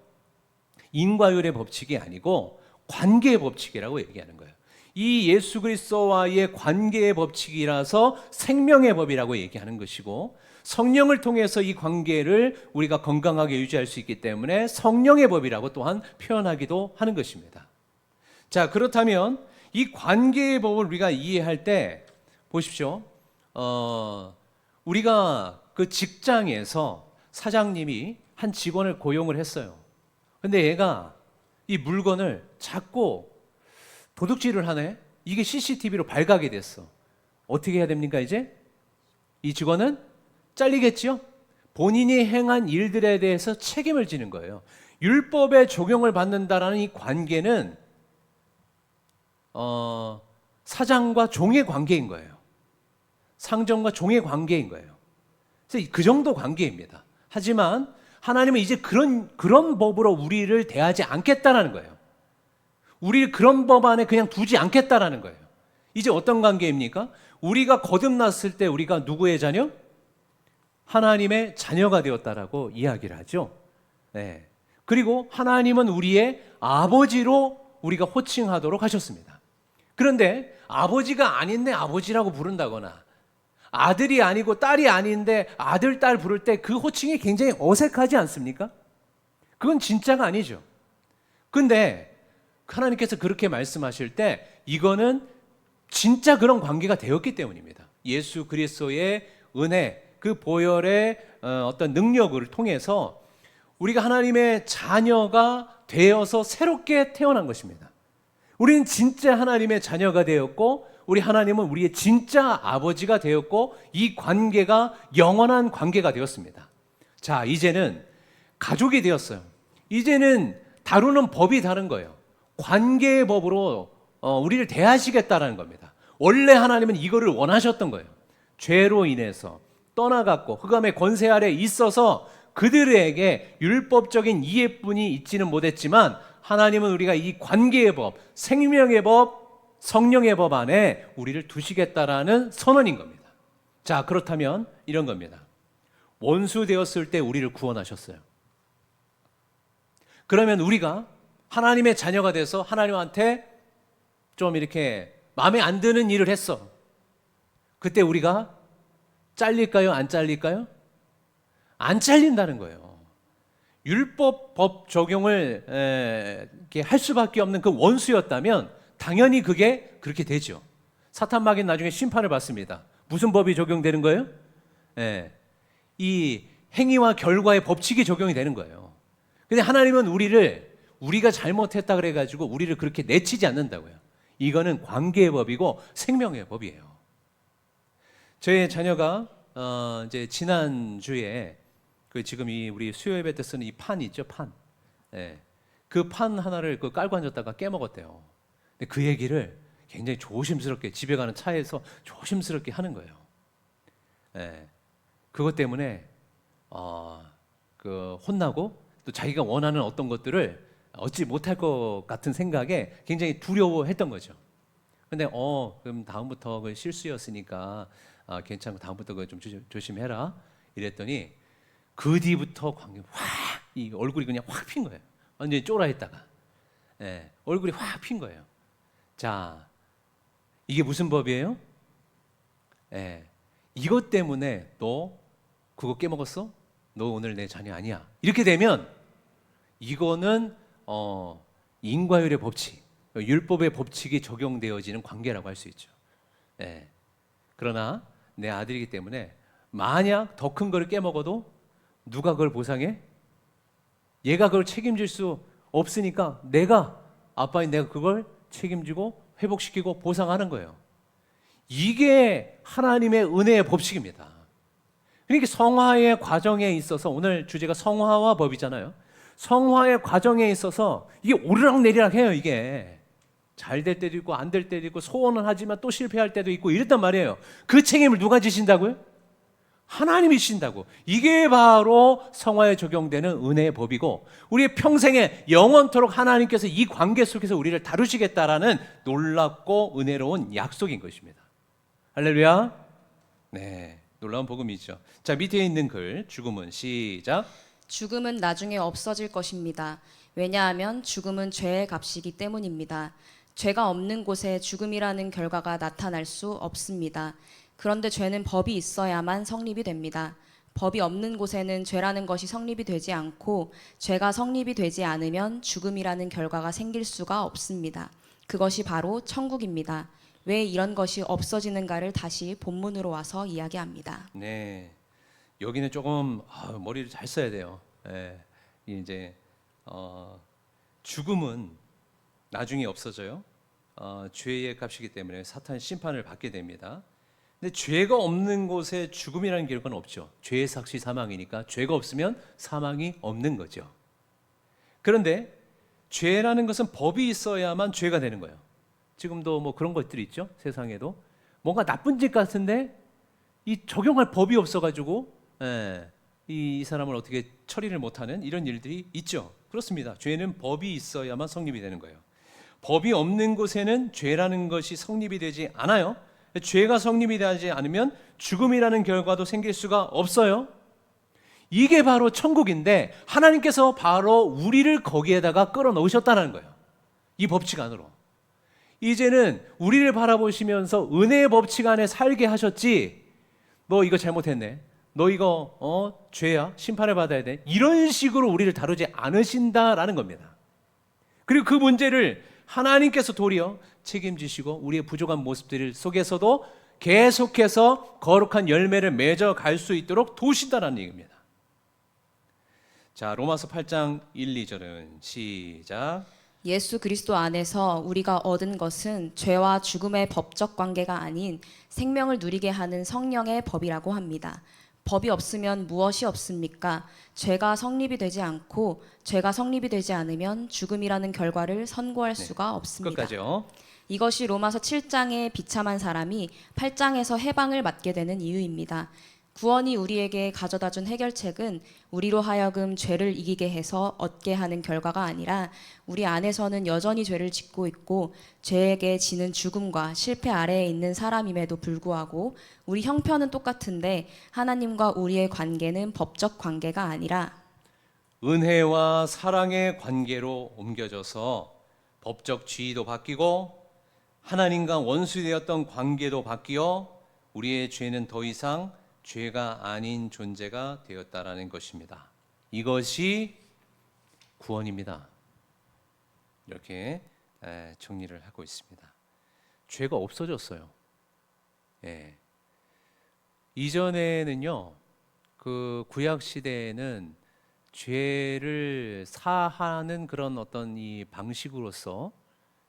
인과율의 법칙이 아니고 관계의 법칙이라고 얘기하는 거예요. 이 예수 그리스도와의 관계의 법칙이라서 생명의 법이라고 얘기하는 것이고, 성령을 통해서 이 관계를 우리가 건강하게 유지할 수 있기 때문에 성령의 법이라고 또한 표현하기도 하는 것입니다. 자, 그렇다면 이 관계의 법을 우리가 이해할 때 보십시오. 우리가 그 직장에서 사장님이 한 직원을 고용을 했어요. 근데 얘가 이 물건을 자꾸 도둑질을 하네. 이게 CCTV로 발각이 됐어. 어떻게 해야 됩니까 이제? 이 직원은 잘리겠지요? 본인이 행한 일들에 대해서 책임을 지는 거예요. 율법에 적용을 받는다라는 이 관계는 사장과 종의 관계인 거예요. 상정과 종의 관계인 거예요. 그래서 그 정도 관계입니다. 하지만 하나님은 이제 그런 법으로 우리를 대하지 않겠다라는 거예요. 우리를 그런 법 안에 그냥 두지 않겠다라는 거예요. 이제 어떤 관계입니까? 우리가 거듭났을 때 우리가 누구의 자녀? 하나님의 자녀가 되었다라고 이야기를 하죠. 네. 그리고 하나님은 우리의 아버지로 우리가 호칭하도록 하셨습니다. 그런데 아버지가 아닌데 아버지라고 부른다거나, 아들이 아니고 딸이 아닌데 아들, 딸 부를 때 그 호칭이 굉장히 어색하지 않습니까? 그건 진짜가 아니죠. 근데 하나님께서 그렇게 말씀하실 때 이거는 진짜 그런 관계가 되었기 때문입니다. 예수 그리스도의 은혜, 그 보혈의 어떤 능력을 통해서 우리가 하나님의 자녀가 되어서 새롭게 태어난 것입니다. 우리는 진짜 하나님의 자녀가 되었고, 우리 하나님은 우리의 진짜 아버지가 되었고, 이 관계가 영원한 관계가 되었습니다. 자, 이제는 가족이 되었어요. 이제는 다루는 법이 다른 거예요. 관계의 법으로 우리를 대하시겠다라는 겁니다. 원래 하나님은 이거를 원하셨던 거예요. 죄로 인해서 떠나갔고 흑암의 권세 아래 있어서 그들에게 율법적인 이해뿐이 있지는 못했지만, 하나님은 우리가 이 관계의 법, 생명의 법, 성령의 법 안에 우리를 두시겠다라는 선언인 겁니다. 자, 그렇다면 이런 겁니다. 원수 되었을 때 우리를 구원하셨어요. 그러면 우리가 하나님의 자녀가 돼서 하나님한테 좀 이렇게 마음에 안 드는 일을 했어. 그때 우리가 잘릴까요? 안 잘릴까요? 안 잘린다는 거예요. 율법 법 적용을 이렇게 할 수밖에 없는 그 원수였다면 당연히 그게 그렇게 되죠. 사탄 마귀는 나중에 심판을 받습니다. 무슨 법이 적용되는 거예요? 이 행위와 결과의 법칙이 적용이 되는 거예요. 근데 하나님은 우리가 잘못했다 그래가지고 우리를 그렇게 내치지 않는다고요. 이거는 관계의 법이고 생명의 법이에요. 저의 자녀가 이제 지난 주에 그 지금 이 우리 수요 예배 때 쓰는 이 판 있죠, 판. 그 판 하나를 그 깔고 앉았다가 깨먹었대요. 근데 그 얘기를 굉장히 조심스럽게 집에 가는 차에서 조심스럽게 하는 거예요. 그것 때문에 그 혼나고 또 자기가 원하는 어떤 것들을 얻지 못할 것 같은 생각에 굉장히 두려워했던 거죠. 근데 그럼 다음부터 그 실수였으니까 괜찮고 다음부터 그 좀 조심해라 이랬더니 그 뒤부터 이 얼굴이 그냥 확 핀 거예요. 완전히 쫄아있다가 얼굴이 확 핀 거예요. 자, 이게 무슨 법이에요? 이것 때문에 너 그거 깨먹었어? 너 오늘 내 자녀 아니야. 이렇게 되면 이거는 인과율의 법칙, 율법의 법칙이 적용되어지는 관계라고 할 수 있죠. 그러나 내 아들이기 때문에 만약 더 큰 거를 깨먹어도 누가 그걸 보상해? 얘가 그걸 책임질 수 없으니까 아빠인 내가 그걸 책임지고 회복시키고 보상하는 거예요. 이게 하나님의 은혜의 법칙입니다. 그러니까 성화의 과정에 있어서, 오늘 주제가 성화와 법이잖아요. 성화의 과정에 있어서 이게 오르락내리락 해요. 이게 잘 될 때도 있고 안 될 때도 있고, 소원은 하지만 또 실패할 때도 있고 이랬단 말이에요. 그 책임을 누가 지신다고요? 하나님이 지신다고. 이게 바로 성화에 적용되는 은혜의 법이고, 우리의 평생에 영원토록 하나님께서 이 관계 속에서 우리를 다루시겠다라는 놀랍고 은혜로운 약속인 것입니다. 할렐루야. 네, 놀라운 복음이죠. 자, 밑에 있는 글, 죽음은, 시작. 죽음은 나중에 없어질 것입니다. 왜냐하면 죽음은 죄의 값이기 때문입니다. 죄가 없는 곳에 죽음이라는 결과가 나타날 수 없습니다. 그런데 죄는 법이 있어야만 성립이 됩니다. 법이 없는 곳에는 죄라는 것이 성립이 되지 않고, 죄가 성립이 되지 않으면 죽음이라는 결과가 생길 수가 없습니다. 그것이 바로 천국입니다. 왜 이런 것이 없어지는가를 다시 본문으로 와서 이야기합니다. 네, 여기는 조금 머리를 잘 써야 돼요. 예, 이제 죽음은 나중에 없어져요. 죄의 값이기 때문에 사탄 심판을 받게 됩니다. 근데 죄가 없는 곳에 죽음이라는 결과는 없죠. 죄의 삭시 사망이니까 죄가 없으면 사망이 없는 거죠. 그런데 죄라는 것은 법이 있어야만 죄가 되는 거예요. 지금도 뭐 그런 것들이 있죠. 세상에도 뭔가 나쁜 짓 같은데 이 적용할 법이 없어가지고 이 사람을 어떻게 처리를 못하는 이런 일들이 있죠. 그렇습니다. 죄는 법이 있어야만 성립이 되는 거예요. 법이 없는 곳에는 죄라는 것이 성립이 되지 않아요. 죄가 성립이 되지 않으면 죽음이라는 결과도 생길 수가 없어요. 이게 바로 천국인데, 하나님께서 바로 우리를 거기에다가 끌어넣으셨다는 거예요. 이 법칙 안으로. 이제는 우리를 바라보시면서 은혜의 법칙 안에 살게 하셨지, 너 이거 잘못했네, 너 이거 죄야, 심판을 받아야 돼, 이런 식으로 우리를 다루지 않으신다라는 겁니다. 그리고 그 문제를 하나님께서 도리어 책임지시고 우리의 부족한 모습들 속에서도 계속해서 거룩한 열매를 맺어 갈 수 있도록 도우신다는 얘기입니다. 자, 로마서 8장 1, 2절은 시작. 예수 그리스도 안에서 우리가 얻은 것은 죄와 죽음의 법적 관계가 아닌 생명을 누리게 하는 성령의 법이라고 합니다. 법이 없으면 무엇이 없습니까? 죄가 성립이 되지 않고, 죄가 성립이 되지 않으면 죽음이라는 결과를 선고할 수가 없습니다. 끝까지요. 이것이 로마서 7장의 비참한 사람이 8장에서 해방을 맞게 되는 이유입니다. 구원이 우리에게 가져다준 해결책은 우리로 하여금 죄를 이기게 해서 얻게 하는 결과가 아니라, 우리 안에서는 여전히 죄를 짓고 있고 죄에게 지는 죽음과 실패 아래에 있는 사람임에도 불구하고 우리 형편은 똑같은데 하나님과 우리의 관계는 법적 관계가 아니라 은혜와 사랑의 관계로 옮겨져서 법적 지위도 바뀌고 하나님과 원수되었던 관계도 바뀌어 우리의 죄는 더 이상 죄가 아닌 존재가 되었다라는 것입니다. 이것이 구원입니다. 이렇게 정리를 하고 있습니다. 죄가 없어졌어요. 이전에는요, 그 구약 시대에는 죄를 사하는 그런 어떤 이 방식으로서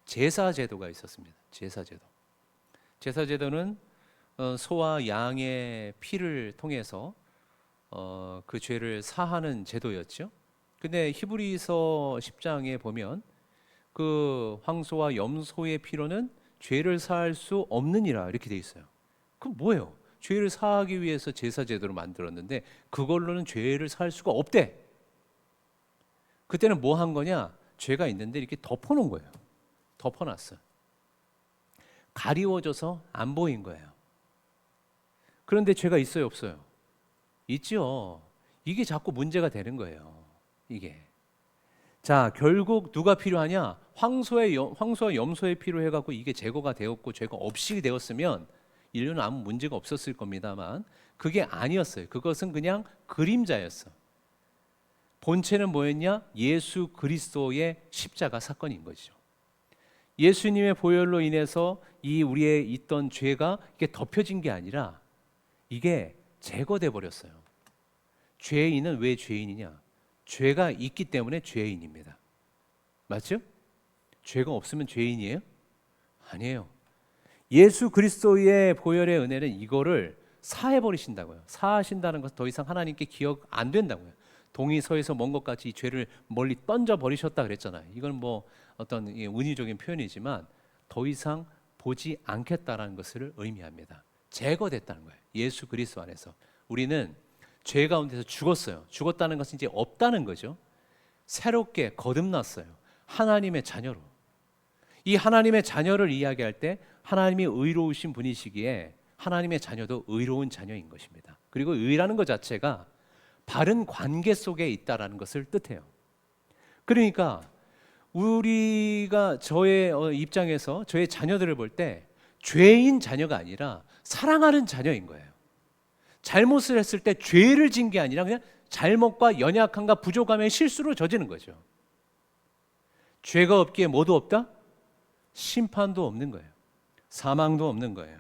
제사 제도가 있었습니다. 제사 제도. 제사 제도는 소와 양의 피를 통해서 그 죄를 사하는 제도였죠. 근데 히브리서 10장에 보면 그 황소와 염소의 피로는 죄를 사할 수 없느니라 이렇게 돼 있어요. 그럼 뭐예요? 죄를 사하기 위해서 제사 제도를 만들었는데 그걸로는 죄를 사할 수가 없대. 그때는 뭐 한 거냐? 죄가 있는데 이렇게 덮어놓은 거예요. 덮어놨어. 가리워져서 안 보인 거예요. 그런데 죄가 있어요, 없어요? 있죠. 이게 자꾸 문제가 되는 거예요. 이게. 자, 결국 누가 필요하냐? 황소와 염소의 피로 해갖고 이게 제거가 되었고 죄가 없이 되었으면 인류는 아무 문제가 없었을 겁니다만 그게 아니었어요. 그것은 그냥 그림자였어. 본체는 뭐였냐? 예수 그리스도의 십자가 사건인 거죠. 예수님의 보혈로 인해서 이 우리의 있던 죄가 이게 덮여진 게 아니라 이게 제거돼 버렸어요. 죄인은 왜 죄인이냐? 죄가 있기 때문에 죄인입니다. 맞죠? 죄가 없으면 죄인이에요? 아니에요. 예수 그리스도의 보혈의 은혜는 이거를 사해 버리신다고요. 사하신다는 것은 더 이상 하나님께 기억 안 된다고요. 동이 서에서 먼 것 같이 이 죄를 멀리 던져 버리셨다 그랬잖아요. 이건 뭐 어떤 은유적인 표현이지만 더 이상 보지 않겠다라는 것을 의미합니다. 제거됐다는 거예요. 예수 그리스도 안에서 우리는 죄 가운데서 죽었어요. 죽었다는 것은 이제 없다는 거죠. 새롭게 거듭났어요. 하나님의 자녀로. 이 하나님의 자녀를 이야기할 때 하나님이 의로우신 분이시기에 하나님의 자녀도 의로운 자녀인 것입니다. 그리고 의라는 것 자체가 바른 관계 속에 있다라는 것을 뜻해요. 그러니까 우리가 저의 입장에서 저의 자녀들을 볼 때 죄인 자녀가 아니라 사랑하는 자녀인 거예요. 잘못을 했을 때 죄를 진 게 아니라 그냥 잘못과 연약함과 부족함의 실수로 저지른 거죠. 죄가 없기에 뭐도 없다? 심판도 없는 거예요. 사망도 없는 거예요.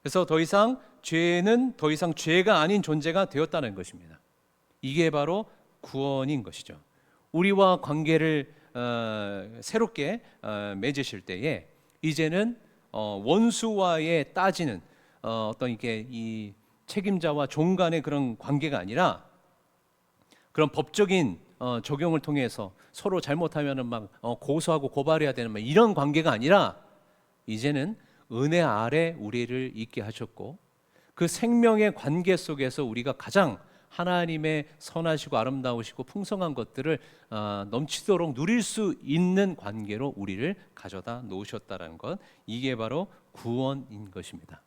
그래서 더 이상 죄는 더 이상 죄가 아닌 존재가 되었다는 것입니다. 이게 바로 구원인 것이죠. 우리와 관계를 새롭게 맺으실 때에 이제는 원수와의 따지는 어떤 이게 이 책임자와 종 간의 그런 관계가 아니라 그런 법적인 적용을 통해서 서로 잘못하면은 막 고소하고 고발해야 되는 막 이런 관계가 아니라 이제는 은혜 아래 우리를 있게 하셨고 그 생명의 관계 속에서 우리가 가장 하나님의 선하시고 아름다우시고 풍성한 것들을 넘치도록 누릴 수 있는 관계로 우리를 가져다 놓으셨다는 것, 이게 바로 구원인 것입니다.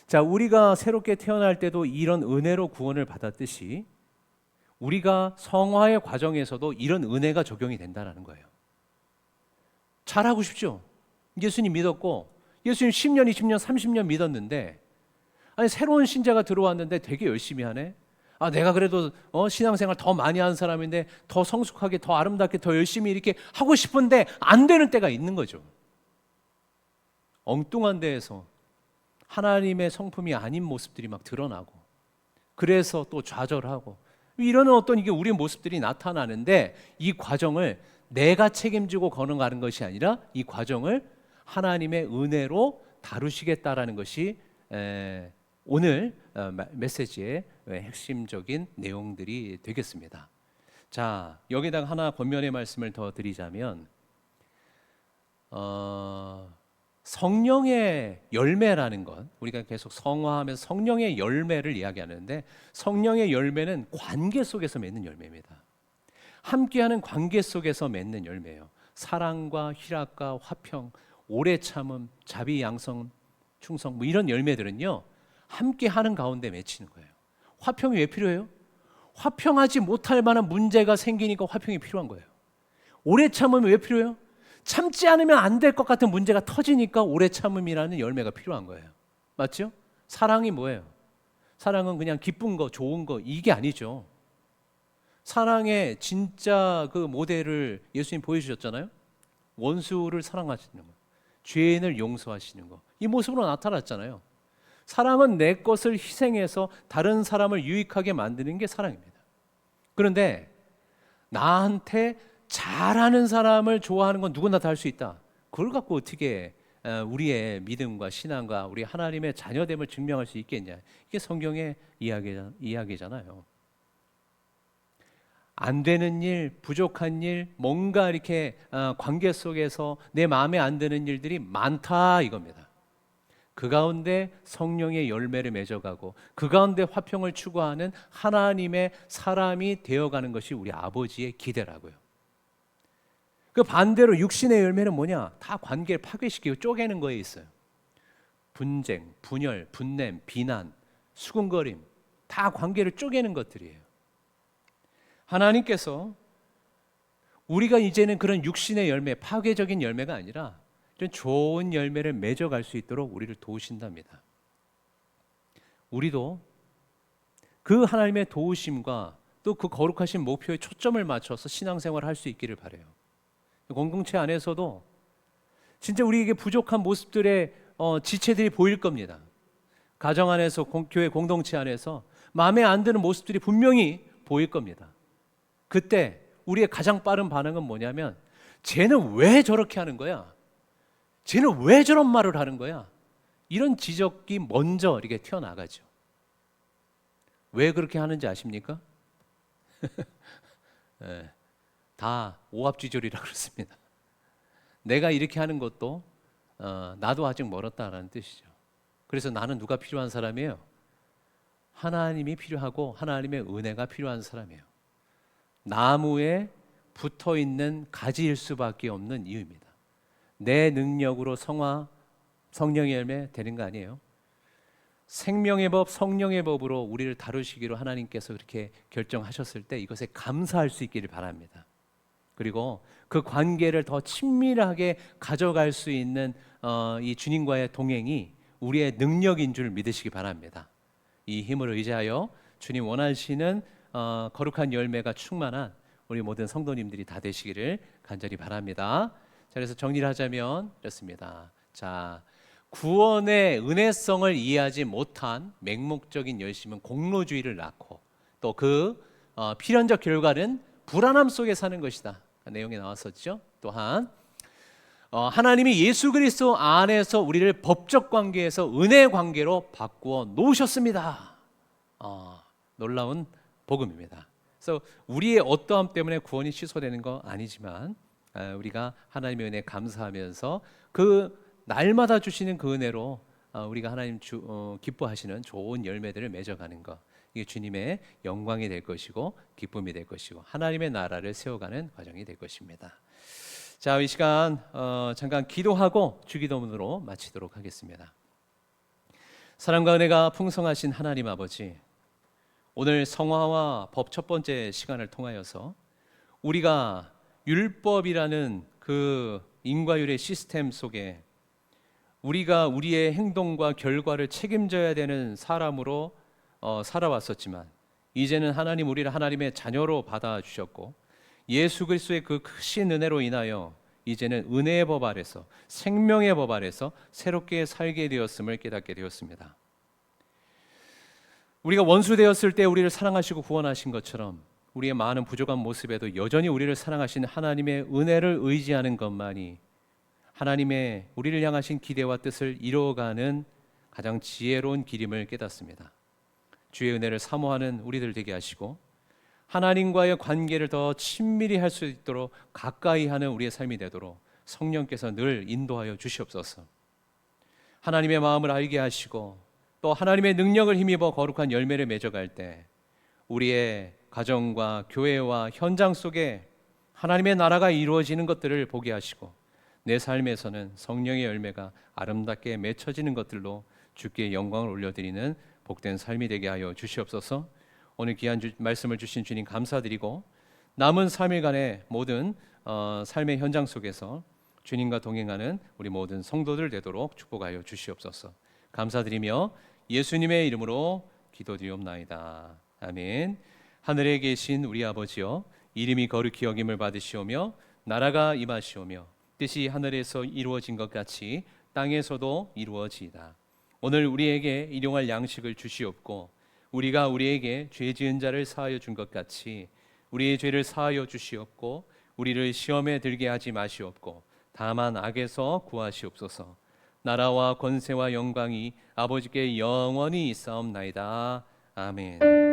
자, 우리가 새롭게 태어날 때도 이런 은혜로 구원을 받았듯이 우리가 성화의 과정에서도 이런 은혜가 적용이 된다는 거예요. 잘하고 싶죠? 예수님 믿었고 예수님 10년, 20년, 30년 믿었는데 아니 새로운 신자가 들어왔는데 되게 열심히 하네. 아, 내가 그래도 신앙생활 더 많이 한 사람인데 더 성숙하게, 더 아름답게, 더 열심히 이렇게 하고 싶은데 안 되는 때가 있는 거죠. 엉뚱한 데에서 하나님의 성품이 아닌 모습들이 막 드러나고 그래서 또 좌절하고 이런 어떤 이게 우리의 모습들이 나타나는데 이 과정을 내가 책임지고 걸어가는 것이 아니라 이 과정을 하나님의 은혜로 다루시겠다라는 것이 오늘 메시지의 핵심적인 내용들이 되겠습니다. 자, 여기다가 하나 권면의 말씀을 더 드리자면 성령의 열매라는 것, 우리가 계속 성화하면서 성령의 열매를 이야기하는데 성령의 열매는 관계 속에서 맺는 열매입니다. 함께하는 관계 속에서 맺는 열매예요. 사랑과 희락과 화평, 오래 참음, 자비, 양성, 충성 뭐 이런 열매들은요 함께하는 가운데 맺히는 거예요. 화평이 왜 필요해요? 화평하지 못할 만한 문제가 생기니까 화평이 필요한 거예요. 오래 참음이 왜 필요해요? 참지 않으면 안 될 것 같은 문제가 터지니까 오래 참음이라는 열매가 필요한 거예요. 맞죠? 사랑이 뭐예요? 사랑은 그냥 기쁜 거, 좋은 거 이게 아니죠. 사랑의 진짜 그 모델을 예수님 보여주셨잖아요. 원수를 사랑하시는 거, 죄인을 용서하시는 거, 이 모습으로 나타났잖아요. 사랑은 내 것을 희생해서 다른 사람을 유익하게 만드는 게 사랑입니다. 그런데 나한테 잘하는 사람을 좋아하는 건 누구나 다 할 수 있다. 그걸 갖고 어떻게 우리의 믿음과 신앙과 우리 하나님의 자녀됨을 증명할 수 있겠냐. 이게 성경의 이야기잖아요. 안 되는 일, 부족한 일, 뭔가 이렇게 관계 속에서 내 마음에 안 드는 일들이 많다 이겁니다. 그 가운데 성령의 열매를 맺어가고 그 가운데 화평을 추구하는 하나님의 사람이 되어가는 것이 우리 아버지의 기대라고요. 그 반대로 육신의 열매는 뭐냐? 다 관계를 파괴시키고 쪼개는 거에 있어요. 분쟁, 분열, 분냄, 비난, 수군거림 다 관계를 쪼개는 것들이에요. 하나님께서 우리가 이제는 그런 육신의 열매, 파괴적인 열매가 아니라 좀 좋은 열매를 맺어갈 수 있도록 우리를 도우신답니다. 우리도 그 하나님의 도우심과 또 그 거룩하신 목표에 초점을 맞춰서 신앙생활을 할 수 있기를 바라요. 공동체 안에서도 진짜 우리에게 부족한 모습들의 지체들이 보일 겁니다. 가정 안에서 교회 공동체 안에서 마음에 안 드는 모습들이 분명히 보일 겁니다. 그때 우리의 가장 빠른 반응은 뭐냐면 쟤는 왜 저렇게 하는 거야? 쟤는 왜 저런 말을 하는 거야? 이런 지적이 먼저 이렇게 튀어나가죠. 왜 그렇게 하는지 아십니까? 네, 다 오합지졸이라고 그렇습니다. 내가 이렇게 하는 것도 나도 아직 멀었다라는 뜻이죠. 그래서 나는 누가 필요한 사람이에요? 하나님이 필요하고 하나님의 은혜가 필요한 사람이에요. 나무에 붙어있는 가지일 수밖에 없는 이유입니다. 내 능력으로 성령의 열매 되는 거 아니에요. 생명의 법, 성령의 법으로 우리를 다루시기로 하나님께서 그렇게 결정하셨을 때 이것에 감사할 수 있기를 바랍니다. 그리고 그 관계를 더 친밀하게 가져갈 수 있는 이 주님과의 동행이 우리의 능력인 줄 믿으시기 바랍니다. 이 힘을 의지하여 주님 원하시는 거룩한 열매가 충만한 우리 모든 성도님들이 다 되시기를 간절히 바랍니다. 자, 그래서 정리를 하자면 이렇습니다. 자, 구원의 은혜성을 이해하지 못한 맹목적인 열심은 공로주의를 낳고 또 그 필연적 결과는 불안함 속에 사는 것이다. 내용이 나왔었죠. 또한 하나님이 예수 그리스도 안에서 우리를 법적 관계에서 은혜 관계로 바꾸어 놓으셨습니다. 놀라운 복음입니다. 그래서 우리의 어떠함 때문에 구원이 취소되는 거 아니지만 우리가 하나님의 은혜에 감사하면서 그 날마다 주시는 그 은혜로 우리가 하나님 기뻐하시는 좋은 열매들을 맺어가는 것, 이게 주님의 영광이 될 것이고 기쁨이 될 것이고 하나님의 나라를 세워가는 과정이 될 것입니다. 자, 이 시간 잠깐 기도하고 주기도문으로 마치도록 하겠습니다. 사랑과 은혜가 풍성하신 하나님 아버지, 오늘 성화와 법 첫 번째 시간을 통하여서 우리가 율법이라는 그 인과율의 시스템 속에 우리가 우리의 행동과 결과를 책임져야 되는 사람으로 살아왔었지만 이제는 하나님 우리를 하나님의 자녀로 받아주셨고 예수 그리스도의 그 크신 은혜로 인하여 이제는 은혜의 법 아래서 생명의 법 아래서 새롭게 살게 되었음을 깨닫게 되었습니다. 우리가 원수 되었을 때 우리를 사랑하시고 구원하신 것처럼 우리의 많은 부족한 모습에도 여전히 우리를 사랑하시는 하나님의 은혜를 의지하는 것만이 하나님의 우리를 향하신 기대와 뜻을 이루어가는 가장 지혜로운 길임을 깨닫습니다. 주의 은혜를 사모하는 우리들 되게 하시고 하나님과의 관계를 더 친밀히 할 수 있도록 가까이 하는 우리의 삶이 되도록 성령께서 늘 인도하여 주시옵소서. 하나님의 마음을 알게 하시고 또 하나님의 능력을 힘입어 거룩한 열매를 맺어갈 때 우리의 가정과 교회와 현장 속에 하나님의 나라가 이루어지는 것들을 보게 하시고 내 삶에서는 성령의 열매가 아름답게 맺혀지는 것들로 주께 영광을 올려드리는 복된 삶이 되게 하여 주시옵소서. 오늘 귀한 말씀을 주신 주님 감사드리고 남은 3일간의 모든 삶의 현장 속에서 주님과 동행하는 우리 모든 성도들 되도록 축복하여 주시옵소서. 감사드리며 예수님의 이름으로 기도드리옵나이다. 아멘. 하늘에 계신 우리 아버지여, 이름이 거룩히 여김을 받으시오며 나라가 임하시오며 뜻이 하늘에서 이루어진 것 같이 땅에서도 이루어지이다. 오늘 우리에게 일용할 양식을 주시옵고 우리가 우리에게 죄 지은 자를 사하여 준 것 같이 우리의 죄를 사하여 주시옵고 우리를 시험에 들게 하지 마시옵고 다만 악에서 구하시옵소서. 나라와 권세와 영광이 아버지께 영원히 있사옵나이다. 아멘.